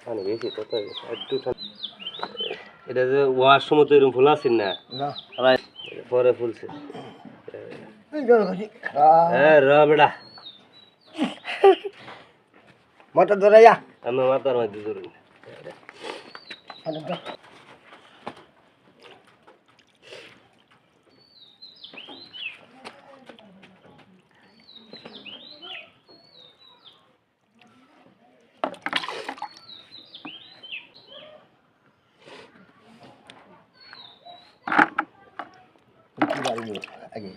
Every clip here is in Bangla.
পানি বেশি কত একটু এটা যে ওয়ার সময় তো এরকম ফুল আসেন না পরে ফুলছে হ্যাঁ র বেটা মাথা ধরে যা আমি মাথার মধ্যে ধরুন আগে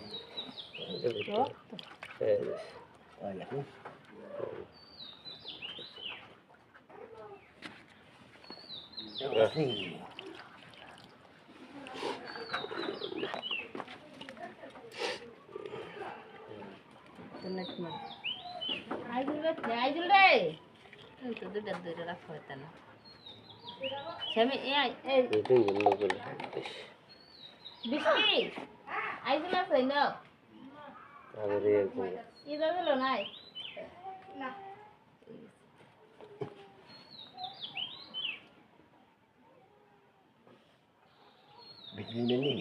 আইজুল রে তুই তো দুটা দুইটা রাখা হইতা না আমি এই বিস্কি আইজুল আছে না ইদা গেল নাই না বিজলি নেই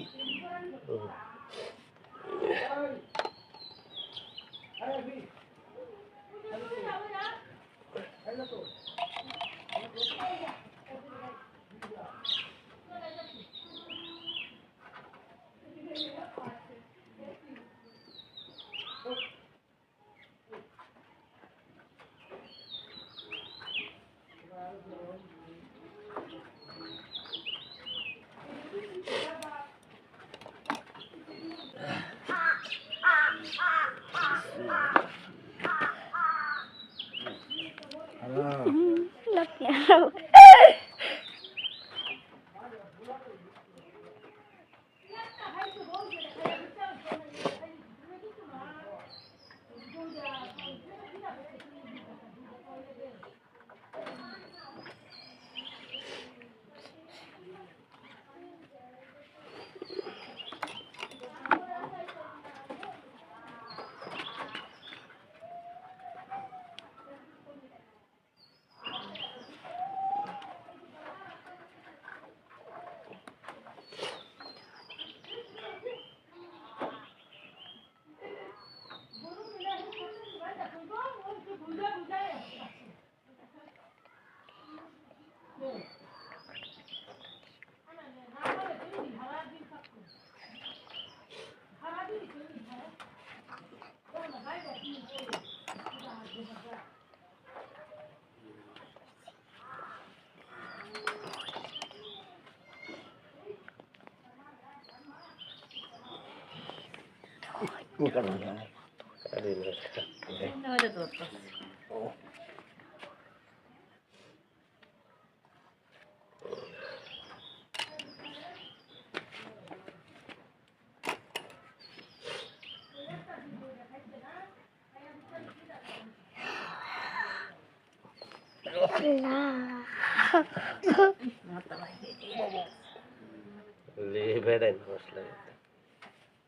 বেড়াই মশলা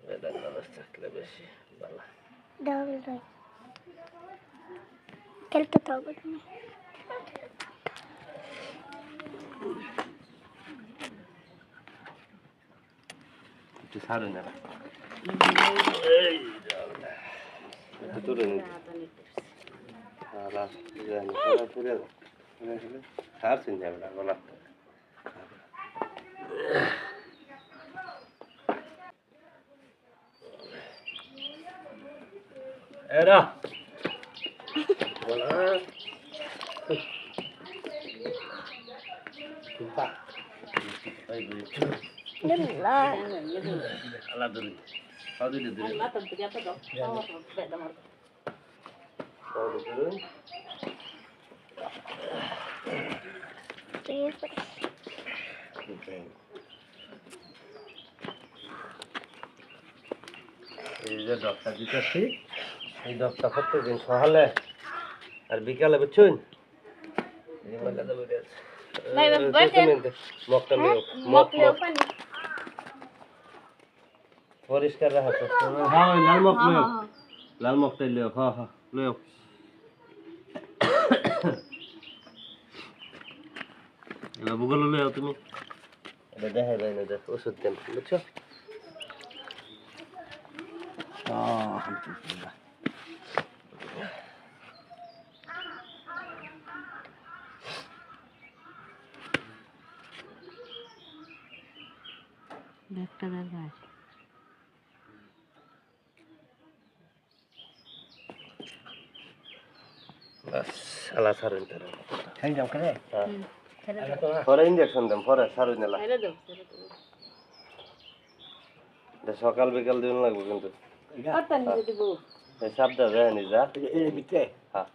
বেড়াই মানুষ থাকলে বেশি ভালো খেলতে তো হবে তুমি একটু ছাড়ুন না ছাড়ছেন যাবে না গলা এরা আলাদা এই যে ডক্টর দিতেছি এই ডক্টর প্রত্যেকদিন সকালে আর বিকালে বুঝছেন মগটা পরিষ্কার রাখা চেষ্টা করো। হ্যাঁ ওই লাল মগ লও, লাল মগটাই লও, হ্যাঁ হ্যাঁ লও। এবার বুগলো লও তুমি, এটা দেখা যায় না, দেখ ওষুধ দেন বুঝছো। ব্যাগটা দরকার বাস আলা ছাড়ুন তারা, খাই যাও করে হ্যাঁ ছেড়ে দাও পরে ইঞ্জেকশন দেন, পরে ছাড়ুন না। ছেড়ে দাও এটা সকাল বিকাল দিন লাগবে কিন্তু, কত নিয়ে দিব এই সাপটা যায় নি যা। এর ভিতরে হ্যাঁ